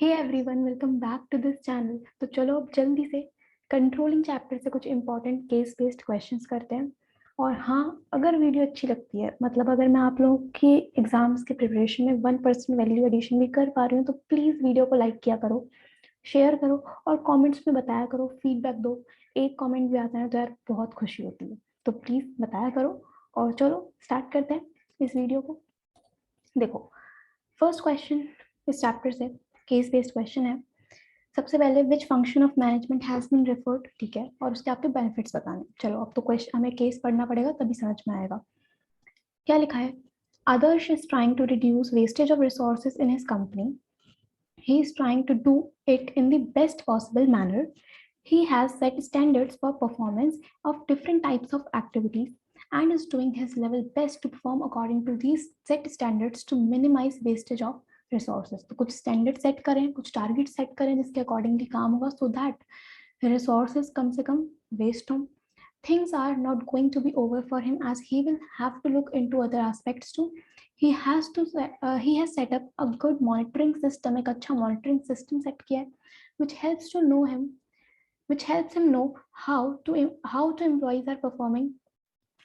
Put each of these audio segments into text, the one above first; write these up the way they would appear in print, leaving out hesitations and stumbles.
Hey everyone, welcome back to this channel. तो चलो अब जल्दी से कंट्रोलिंग चैप्टर से कुछ इंपॉर्टेंट केस बेस्ड क्वेश्चंस करते हैं। और हाँ, अगर वीडियो अच्छी लगती है, मतलब अगर मैं आप लोगों की एग्जाम्स के प्रिपरेशन में 1% वैल्यू एडिशन भी कर पा रही हूँ, तो प्लीज़ वीडियो को लाइक किया करो, शेयर करो और कमेंट्स में बताया करो, फीडबैक दो। एक कमेंट भी आता है तो यार बहुत खुशी होती है, तो प्लीज़ बताया करो। और चलो स्टार्ट करते हैं इस वीडियो को। देखो, फर्स्ट क्वेश्चन इस चैप्टर से केस बेस्ड क्वेश्चन है। सबसे पहले which function of management has been referred, ठीक है, और उसके आपके बेनिफिट्स बताने। चलो अब तो क्वेश्चन हमें केस पढ़ना पड़ेगा तभी समझ में आएगा। क्या लिखा है? Adarsh is trying to reduce wastage of resources in his company. He is trying to do it in the best possible manner. He has set standards for performance of different types of activities and is doing his level best to perform according to these set standards to minimize wastage of resources. तो कुछ standard set करें, कुछ target set करें जिसके accordingly काम होगा, so that resources कम से कम waste हों. Things are not going to be over for him as he will have to look into other aspects too. He has set up a good monitoring system, एक अच्छा monitoring system set किया है, which helps to know him, which helps him know how to employees are performing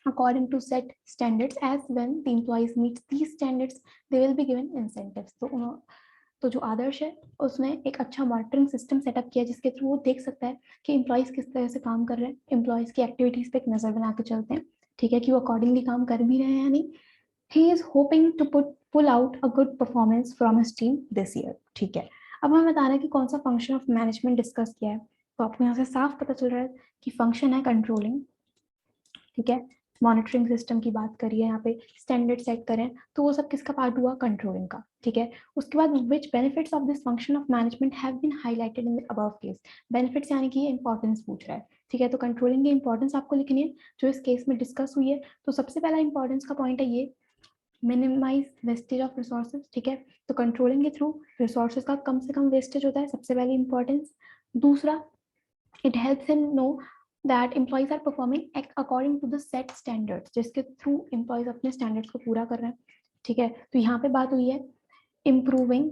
according to set standards. As when the employees meet these standards, they will be given incentives. तो जो आदर्श है उसने एक अच्छा monitoring system setup किया जिसके through वो देख सकता है कि एम्प्लॉयज किस तरह से काम कर रहे हैं, एम्प्लॉयज की एक्टिविटीज पे एक नजर बना के चलते हैं, ठीक है, कि वो अकॉर्डिंगली काम कर भी रहे हैं या नहीं. He is hoping to pull out a good performance from his team this year, ठीक है. अब हमें बता रहा है कि कौन सा फंक्शन ऑफ मैनेजमेंट डिस्कस किया है. तो आपको यहाँ से साफ पता चल रहा है कि फंक्शन है कंट्रोलिंग, ठीक है. मॉनिटरिंग सिस्टम की बात करिए, यहाँ पे स्टैंडर्ड सेट करें, तो वो सब किसका पार्ट हुआ? कंट्रोलिंग का, ठीक है. उसके बाद which benefits of this function of management have been highlighted in the above case. Benefits यानी कि ये इंपॉर्टेंस पूछ रहा है, ठीक है. तो कंट्रोलिंग की इंपॉर्टेंस आपको लिखनी है जो इस केस में डिस्कस हुई है. तो सबसे पहला इंपॉर्टेंस का पॉइंट है ये, मिनिमाइज वेस्टेज ऑफ रिसोर्सेज, ठीक है. तो कंट्रोलिंग के थ्रू रिसोर्सेज का कम से कम वेस्टेज होता है, सबसे पहली इंपॉर्टेंस. दूसरा, it helps him know that employees are performing according to the set standards, जिसके थ्रू employees अपने standards को पूरा कर रहे हैं, ठीक है. तो यहाँ पे बात हुई है improving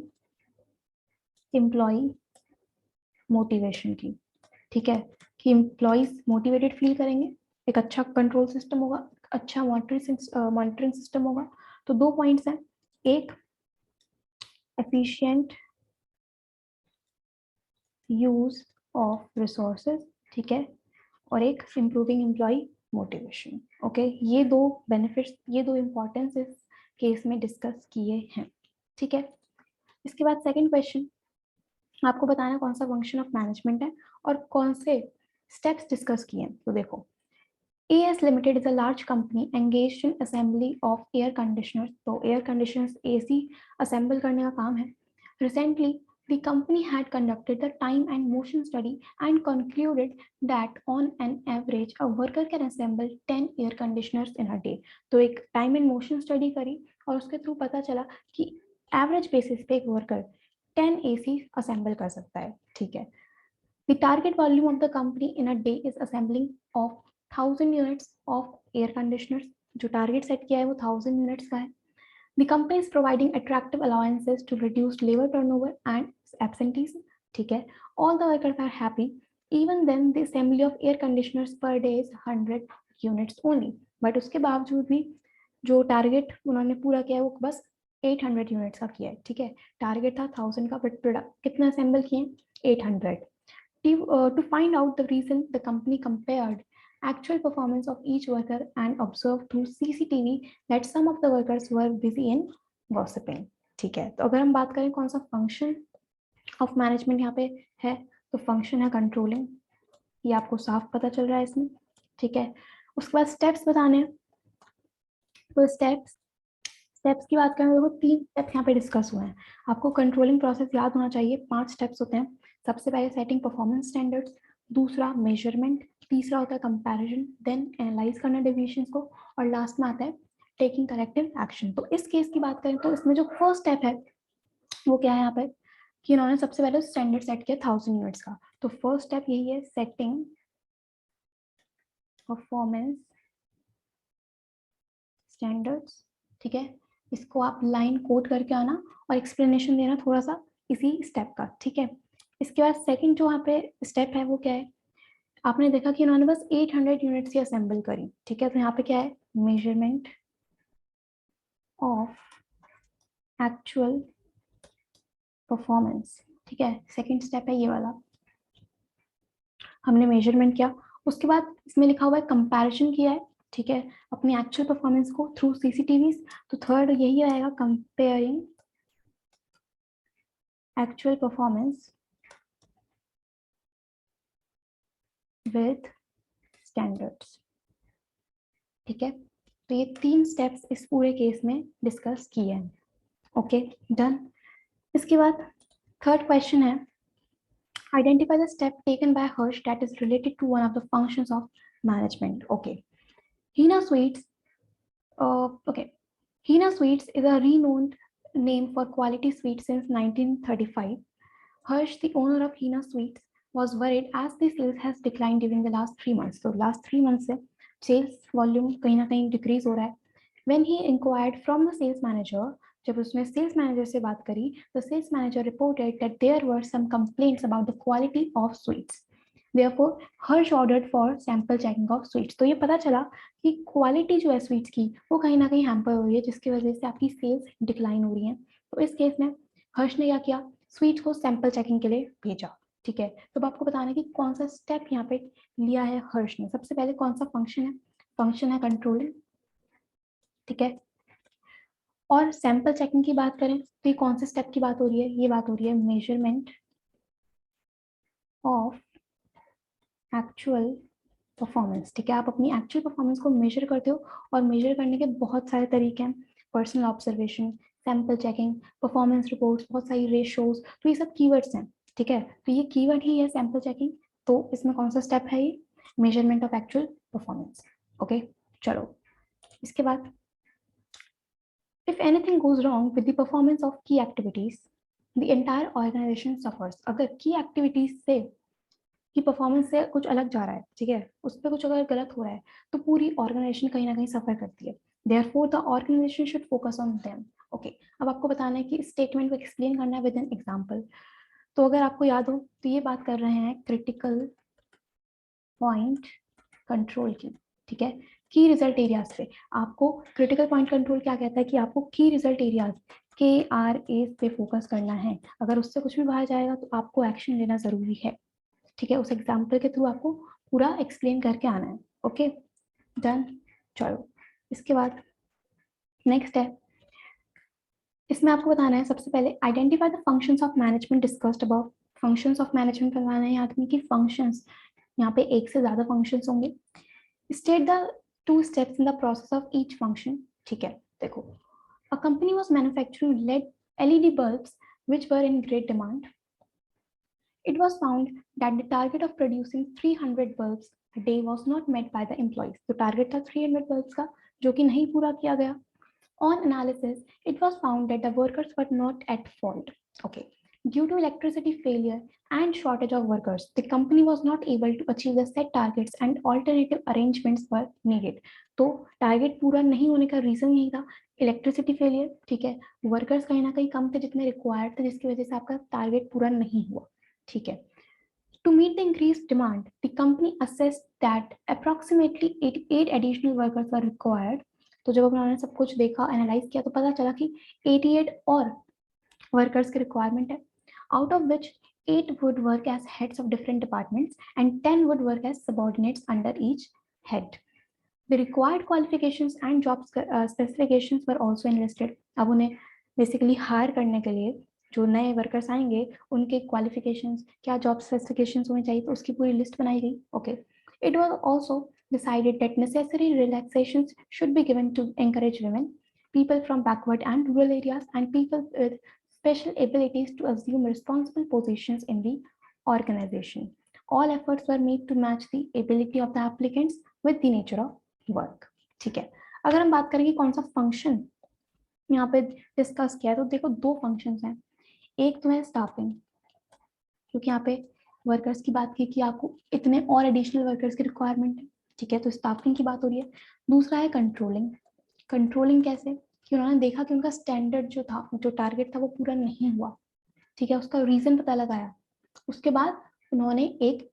employee motivation की, ठीक है, कि employees motivated feel करेंगे, एक अच्छा कंट्रोल सिस्टम होगा, अच्छा मॉनिटरिंग सिस्टम होगा. तो दो पॉइंट्स हैं, एक एफिशिएंट यूज ऑफ रिसोर्सेज, ठीक है, और एक इम्प्रूविंग एम्प्लॉय मोटिवेशन. ओके, ये दो बेनिफिट्स, ये दो इम्पोर्टेंस इस केस में डिस्कस किए हैं, ठीक है. इसके बाद सेकंड क्वेश्चन, आपको बताना कौन सा फंक्शन ऑफ मैनेजमेंट है और कौन से स्टेप्स डिस्कस किए हैं. तो देखो, AS Limited is a large company engaged in assembly of air conditioners. तो एयर कंडीशनर्स AC assemble करने का काम है. Recently, the company had conducted the time and motion study and concluded that on an average a worker can assemble 10 air conditioners in a day. तो एक time and motion study करी और उसके through पता चला कि एवरेज बेसिस पे एक वर्कर 10 AC assemble कर सकता है, ठीक है. The target volume of the company in a day is assembling of 1000 units of air conditioners. जो टारगेट सेट किया है वो 1000 यूनिट्स का है. The company is providing attractive allowances to reduce labor turnover and absenteeism, ठीक है. All the workers are happy. Even then, the assembly of air conditioners per day is 100 units only. But उसके बावजूद भी जो target उन्होंने पूरा किया है वो बस 800 यूनिट्स का किया है, ठीक है. टारगेट था 1000 का, बट प्रोडक्ट कितना असेंबल किए? 800. To find out the reason, the company compared actual performance of each worker and observed through CCTV that some of the workers were busy in gossiping, ठीक है. तो अगर हम बात करें कौन सा फंक्शन ऑफ मैनेजमेंट यहाँ पे है, तो फंक्शन है कंट्रोलिंग. ये आपको साफ पता चल रहा है इसमें, ठीक है. उसके बाद स्टेप्स बताने हैं. तो स्टेप्स की बात करें तो 3 स्टेप्स यहाँ पे डिस्कस हुए हैं. आपको कंट्रोलिंग प्रोसेस याद होना चाहिए. 5 स्टेप्स होते हैं. सबसे पहले सेटिंग परफॉर्मेंस स्टैंडर्ड्स, दूसरा मेजरमेंट, तीसरा होता है कंपैरिजन, देन एनालाइज करना डेविएशंस को, और लास्ट में आता है टेकिंग करेक्टिव एक्शन. तो इस केस की बात करें तो इसमें जो फर्स्ट स्टेप है वो क्या है यहाँ पे, कि इन्होंने सबसे पहले स्टैंडर्ड सेट किया 1000 यूनिट्स का. तो फर्स्ट स्टेप यही है, सेटिंग परफॉर्मेंस स्टैंडर्ड्स, ठीक है. इसको आप लाइन कोड करके आना और एक्सप्लेनेशन देना थोड़ा सा इसी स्टेप का, ठीक है। इसके बाद सेकंड जो वहाँ पे स्टेप है वो क्या है, आपने देखा कि उन्होंने बस 800 यूनिट्स ही असेंबल करी, ठीक है। तो यहाँ पे क्या है, मेजरमेंट ऑफ एक्चुअल परफॉर्मेंस, ठीक है। सेकंड स्टेप है ये वाला, हमने मेजरमेंट किया। उसके बाद इसमें लिखा हुआ है कंपैरिजन किया है, ठीक है, अपनी एक्चुअल परफॉर्मेंस को थ्रू सीसीटीवीज। तो थर्ड यही आएगा, comparing actual performance with standards, ठीक है। तो ये 3 स्टेप्स इस पूरे केस में डिस्कस किए हैं। Okay, done. इसके बाद थर्ड क्वेश्चन है, identify the step taken by Hirsch that is related to one of the functions of management. Okay, Hina Sweets. Okay, Hina Sweets is a renowned name for quality sweets since 1935. Hirsch, the owner of Hina Sweets, was worried as the sales has declined during the last 3 months. So last 3 months से sales volume कहीं ना कहीं decrease हो रहा है. When he inquired from the sales manager, जब उसने sales manager से बात करी, the sales manager reported that there were some complaints about the quality of sweets. Therefore, Hirsch ordered for sample checking of sweets. तो ये पता चला कि क्वालिटी जो है स्वीट्स की वो कहीं ना कहीं हैम्पर हो रही है, जिसकी वजह से आपकी सेल्स डिक्लाइन हो रही है। तो इस केस में हर्ष ने क्या किया, स्वीट्स को सैंपल चेकिंग के लिए भेजा, ठीक है। तो अब आपको बताना है कि कौन सा स्टेप यहाँ पे लिया है हर्ष ने। सबसे पहले कौन सा फंक्शन है कंट्रोलिंग, ठीक है। और सैंपल चेकिंग की बात करें तो ये कौन से स्टेप की बात हो रही है, ये बात हो रही है मेजरमेंट ऑफ एक्चुअल परफॉर्मेंस, ठीक है। आप अपनी एक्चुअल परफॉर्मेंस को मेजर करते हो और मेजर करने के बहुत सारे तरीके हैं, personal observation, sample checking, performance reports, बहुत सारी रेशोज, तो ये सब कीवर्ड्स हैं, ठीक है। तो ये कीवर्ड ही है सैंपल चेकिंग। तो इसमें कौन सा स्टेप है, ये measurement of actual performance. Okay, चलो इसके बाद if anything goes wrong with the performance of key activities, the entire organization suffers. अगर key activities से की परफॉर्मेंस से कुछ अलग जा रहा है, ठीक है, उस पर कुछ अगर गलत हो रहा है तो पूरी ऑर्गेनाइजेशन कहीं ना कहीं सफर करती है। Therefore, the organization should focus on them. Okay, अब आपको बताना है कि स्टेटमेंट को एक्सप्लेन करना है विद एन एग्जांपल। तो अगर आपको याद हो तो ये बात कर रहे हैं क्रिटिकल पॉइंट कंट्रोल की, ठीक है, की रिजल्ट एरियाज पे। आपको क्रिटिकल पॉइंट कंट्रोल क्या कहता है कि आपको की रिजल्ट एरियाज KRA पे फोकस करना है। अगर उससे कुछ भी बाहर जाएगा तो आपको एक्शन लेना जरूरी है, ठीक है। उस एग्जाम्पल के थ्रू आपको पूरा एक्सप्लेन करके आना है। Okay, done. चलो इसके बाद नेक्स्ट है, इसमें आपको बताना है सबसे पहले identify the functions of management discussed about. Functions of management करवाना है आदमी की फंक्शंस, यहाँ पे एक से ज्यादा फंक्शंस होंगे। State the 2 steps in the process of each function, ठीक है। देखो, a company was manufacturing LED bulbs which were in great demand. It was found that the target of producing 300 bulbs a day was not met by the employees. तो target था 300 bulbs का, जो कि नहीं पूरा किया गया। On analysis, it was found that the workers were not at fault. Okay. Due to electricity failure and shortage of workers, the company was not able to achieve the set targets and alternative arrangements were needed. तो target पूरा नहीं होने का reason यही था, electricity failure, ठीक है। Workers कहीं ना कहीं कम थे जितने रिक्वायर्ड थे, जिसकी वजह से आपका टारगेट पूरा नहीं हुआ, ठीक है। To meet the increased demand, the company assessed that approximately 88 additional workers were required. तो जब उन्होंने सब कुछ देखा, एनालाइज किया, तो पता चला कि 88 और वर्कर्स की रिक्वायरमेंट है, out of which 8 would work as heads of different departments and 10 would work as subordinates under each head. The required qualifications and job specifications were also enlisted. अब उन्हें बेसिकली हायर करने के लिए जो नए workers आएंगे उनके क्वालिफिकेशंस क्या, जॉब स्पेसिफिकेशंस होनी चाहिए, तो उसकी पूरी लिस्ट बनाई गई। Okay, it was also decided that necessary relaxations should be given to encourage women, people from backward and rural areas, and people with special abilities to assume responsible positions in the organization. All efforts were made to match the ability of the applicants with the nature of work, ठीक है। अगर हम बात करेंगे कौन सा function यहाँ पे डिस्कस किया है, तो देखो 2 फंक्शंस हैं। एक तो है स्टाफिंग, क्योंकि यहाँ पे वर्कर्स की बात की कि आपको इतने और एडिशनल वर्कर्स की रिक्वायरमेंट है, ठीक है, तो स्टाफिंग की बात हो रही है। दूसरा है कंट्रोलिंग। कंट्रोलिंग कैसे, कि उन्होंने देखा कि उनका स्टैंडर्ड जो था, जो टारगेट था, वो पूरा नहीं हुआ, ठीक है, उसका रीजन पता लगाया, उसके बाद उन्होंने एक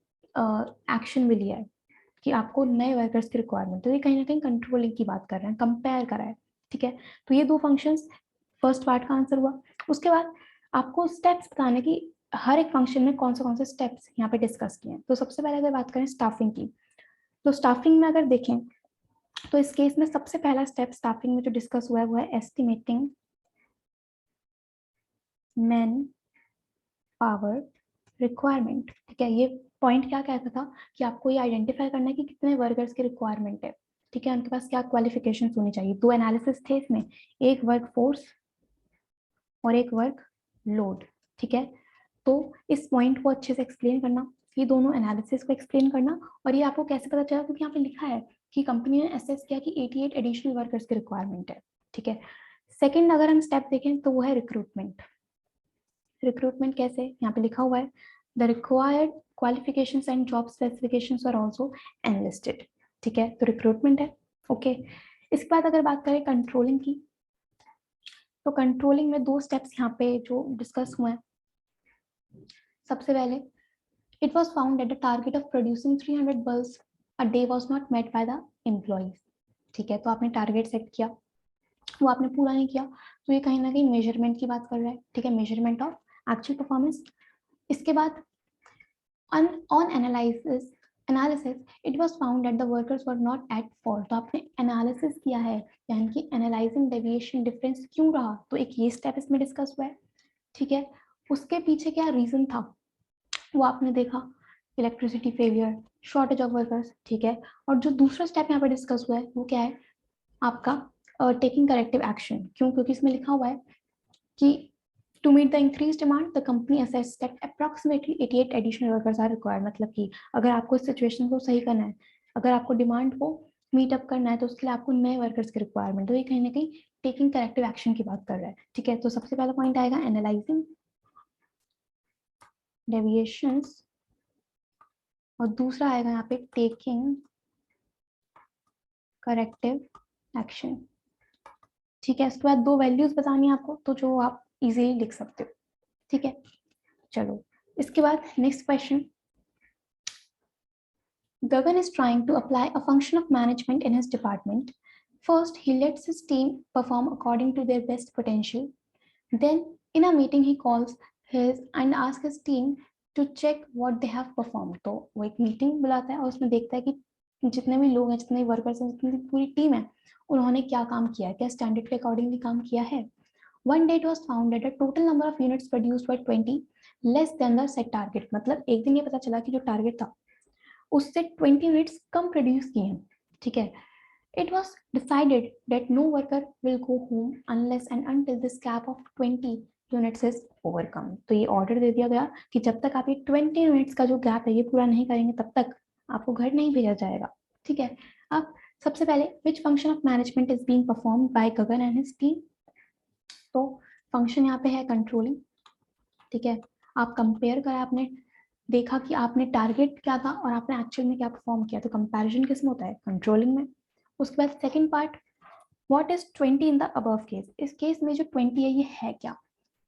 एक्शन भी लिया है कि आपको नए वर्कर्स की रिक्वायरमेंट, तो ये कहीं ना कहीं कंट्रोलिंग की बात कर रहे हैं, कंपेयर करा है। ठीक है, तो ये दो फंक्शंस फर्स्ट पार्ट का आंसर हुआ। उसके बाद आपको स्टेप्स बताने की, हर एक फंक्शन में कौन से स्टेप्स यहाँ पे डिस्कस किए हैं। तो सबसे पहले अगर बात करें स्टाफिंग की, तो स्टाफिंग में अगर देखें तो इस केस में सबसे पहला स्टेप स्टाफिंग में जो डिस्कस हुआ है वो है एस्टिमेटिंग मैन पावर रिक्वायरमेंट। ठीक है, ये पॉइंट क्या कहता था कि आपको ये आइडेंटिफाई करना है कि कितने वर्कर्स की रिक्वायरमेंट है। ठीक है, उनके पास क्या क्वालिफिकेशंस होनी चाहिए। दो एनालिसिस थे इसमें, एक वर्क फोर्स और एक वर्क लोड। ठीक है, तो इस पॉइंट को अच्छे से एक्सप्लेन करना, ये दोनों एनालिसिस को एक्सप्लेन करना। और ये आपको कैसे पता चला, क्योंकि यहाँ पे लिखा है कि कंपनी ने असेस किया कि 88 एडिशनल वर्कर्स की रिक्वायरमेंट है। ठीक है, सेकंड अगर हम स्टेप देखें तो वो है रिक्रूटमेंट। रिक्रूटमेंट कैसे, यहाँ पे लिखा हुआ है the required qualifications and job specifications are also enlisted. ठीक है, तो रिक्रूटमेंट है। ओके, इसके बाद अगर बात करें कंट्रोलिंग की, तो कंट्रोलिंग में दो स्टेप्स यहाँ पे जो डिस्कस हुए हैं। सबसे पहले it was found that the target of producing 300 bulbs a day was not met by the employees. ठीक है, तो आपने टारगेट सेट किया, वो आपने पूरा नहीं किया, तो ये कहीं ना कहीं मेजरमेंट की बात कर रहा है। ठीक है, मेजरमेंट ऑफ एक्चुअल परफॉर्मेंस। इसके बाद on analysis it was found that the workers were not at fault। तो आपने एनालिसिस किया है, यानी कि एनालाइजिंग डेविएशन डिफरेंस क्यों रहा, तो एक ये स्टेप इसमें डिस्कस हुआ है। ठीक है, उसके पीछे क्या रीजन था वो आपने देखा, electricity failure, shortage of workers. ठीक है, और जो दूसरा स्टेप यहाँ पे डिस्कस हुआ है वो क्या है आपका टेकिंग करेक्टिव एक्शन। क्यों, क्योंकि इसमें लिखा हुआ है कि to meet the increased demand, the company assessed that approximately 88 additional workers are required। मतलब कि अगर आपको इस सिचुएशन को सही करना है, अगर आपको डिमांड को मीट अप करना है, तो उसके लिए आपको नए वर्कर्स की रिक्वायरमेंट, तो ये कहीं ना कहीं टेकिंग करेक्टिव एक्शन की बात कर रहा है। ठीक है, तो सबसे पहला पॉइंट आएगा एनालाइजिंग डेविएशंस, और दूसरा आएगा यहाँ पे टेकिंग करेक्टिव एक्शन। ठीक है, इसके बाद दो वैल्यूज बतानी है आपको, तो जो आप इजीली लिख सकते हो। ठीक है, चलो इसके बाद next question. Gagan is trying to apply a function of management in his department. First, he lets his team perform according to their best potential. Then, in a meeting, he calls his and asks his team to check what they have performed. तो वो एक meeting बुलाता है और उसमें देखता है कि जितने भी लोग हैं, जितने वर्कर्स हैं, जितनी पूरी टीम है, उन्होंने क्या काम किया है, क्या स्टैंडर्ड के अकॉर्डिंगली काम किया है। One day it was found that the total number of units produced were 20 less than the set target। मतलब एक दिन ये पता चला कि जो टारगेट था उससे 20 यूनिट्स कम प्रोड्यूस किए हैं। ठीक है, it was decided that no worker will go home unless and until this gap of 20 units is overcome. तो ये ऑर्डर दे दिया गया कि जब तक आप ये 20 यूनिट्स का जो गैप है ये पूरा नहीं करेंगे तब तक आपको घर नहीं भेजा जाएगा। ठीक है, अब सबसे पहले which function of management is being performed by Gagan and his team. तो फंक्शन यहाँ पे है कंट्रोलिंग। ठीक है, आप कंपेयर करा, आपने देखा कि आपने टारगेट क्या था और आपने एक्चुअल में क्या परफॉर्म किया, तो कंपैरिजन किस में होता है, कंट्रोलिंग में। उसके बाद second part, what is 20 in the above case. इस केस में जो 20 है ये है क्या,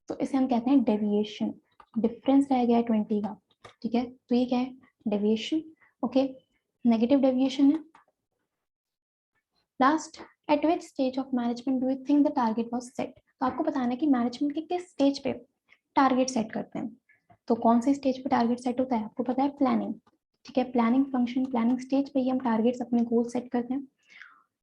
तो इसे हम कहते हैं डेविएशन, डिफरेंस रह गया है 20 का। ठीक है, तो ये क्या है, डेविएशन। ओके, नेगेटिव डेविएशन है। Last, eight which stage of management do you think the target was set. तो आपको बताना है कि मैनेजमेंट के किस स्टेज पे टारगेट सेट करते हैं। तो कौन से स्टेज पे टारगेट सेट होता है, आपको पता है, प्लानिंग। ठीक है, प्लानिंग फंक्शन, प्लानिंग स्टेज पे ही हम टारगेट्स अपने गोल सेट करते हैं।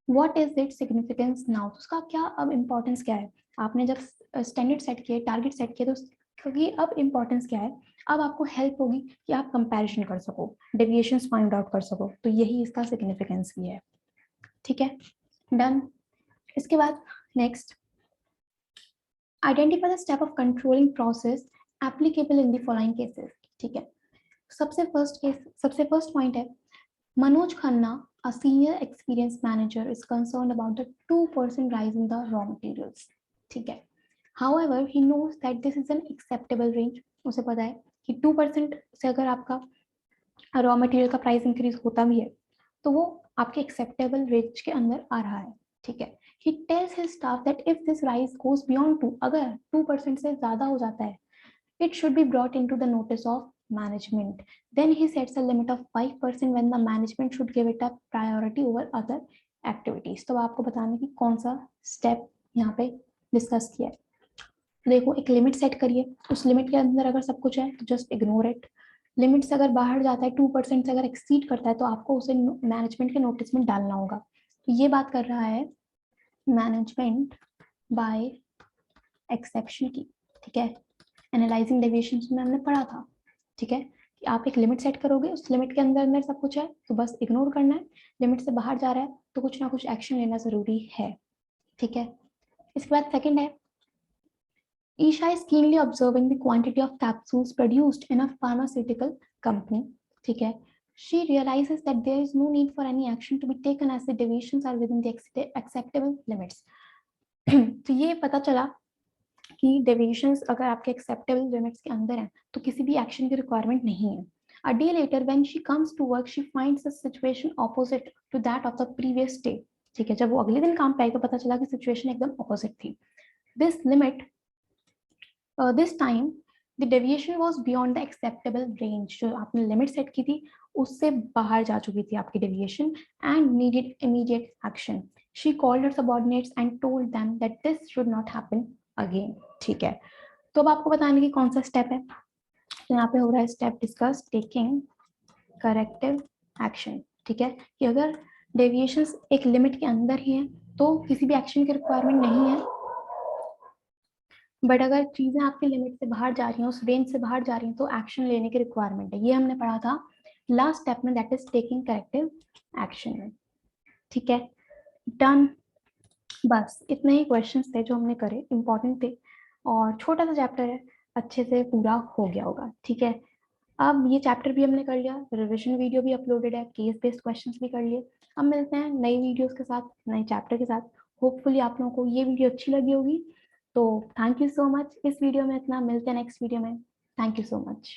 What is it significance now, उसका क्या अब इंपॉर्टेंस क्या है। आपने जब स्टैंडर्ड सेट किए, टारगेट सेट किए, तो क्योंकि अब इंपॉर्टेंस क्या है, अब आपको हेल्प होगी कि आप कंपैरिजन कर सको, डेविएशंस फाइंड आउट कर सको, तो यही इसका सिग्निफिकेंस भी है। ठीक है, डन। इसके बाद next, identify the step of controlling process applicable in the following cases. ठीक है, सबसे फर्स्ट पॉइंट है, Manoj Khanna, a senior experienced manager, is concerned about the 2% rise in the raw materials. ठीक है, however he knows that this is an acceptable range। उसे पता है कि 2% से अगर आपका रॉ मटेरियल का प्राइस इंक्रीज होता भी है तो वो आपके एक्सेप्टेबल रेंज के अंदर आ रहा है। ठीक है, he tells his staff that if this rise goes beyond 2, अगर 2% से ज्यादा हो जाता है, it should be brought into the notice of management. Then he sets a limit of 5% when the management should give it a priority over other activities. तो आपको बताने की कौन सा स्टेप यहाँ पे डिस्कस किया है. देखो, एक लिमिट सेट करिए, उस लिमिट के अंदर अगर सब कुछ है तो जस्ट इग्नोर इट. लिमिट से अगर बाहर जाता है, 2% से अगर एक्सीड करता है, तो आपको उसे मैनेजमेंट के नोटिस में डालना होगा. तो ये बात कर रहा है मैनेजमेंट बाय एक्सेप्शन की. ठीक है, एनालाइजिंग डेविएशंस में हमने पढ़ा था. ठीक है, कि आप एक लिमिट सेट करोगे, उस लिमिट के अंदर अंदर सब कुछ है तो बस इग्नोर करना है. लिमिट से बाहर जा रहा है तो कुछ ना कुछ एक्शन लेना जरूरी है. ठीक है, इसके बाद सेकंड है, Isha is keenly observing the quantity of capsules produced in a pharmaceutical company. ठीक है, she realizes that there is no need for any action to be taken as the deviations are within the acceptable limits. तो ये पता चला कि deviations अगर आपके acceptable limits के अंदर हैं तो किसी भी action की requirement नहीं है. A day later when she comes to work she finds the situation opposite to that of the previous day. ठीक है, जब वो अगले दिन काम पे आई तो पता चला कि situation एकदम opposite थी. This limit this time the deviation was beyond the acceptable range. जो आपने लिमिट सेट की थी उससे बाहर जा चुकी थी आपकी deviation and needed immediate action. She called her subordinates and told them that this should not happen again. ठीक है, तो अब आपको बताने की कौन सा स्टेप है. तो यहाँ पे हो रहा है step discuss taking corrective action. ठीक है, कि अगर डेविएशंस एक लिमिट के अंदर ही है तो किसी भी एक्शन की रिक्वायरमेंट नहीं है, बट अगर चीजें आपके लिमिट से बाहर जा रही हैं, उस रेंज से बाहर जा रही हैं, तो एक्शन लेने की रिक्वायरमेंट है. ये हमने पढ़ा था लास्ट स्टेप में, that is taking corrective action में. ठीक है, डन. बस इतने ही क्वेश्चंस थे जो हमने करे, इंपॉर्टेंट थे और छोटा सा चैप्टर है, अच्छे से पूरा हो गया होगा. ठीक है, अब ये चैप्टर भी हमने कर लिया, रिविजन वीडियो भी अपलोडेड है, केस बेस्ड क्वेश्चंस भी कर लिए. अब मिलते हैं नई वीडियोस के साथ, नए चैप्टर के साथ. होपफुली आप लोगों को ये वीडियो अच्छी लगी होगी. तो थैंक यू सो मच. इस वीडियो में इतना, मिलते हैं नेक्स्ट वीडियो में. Thank you so much.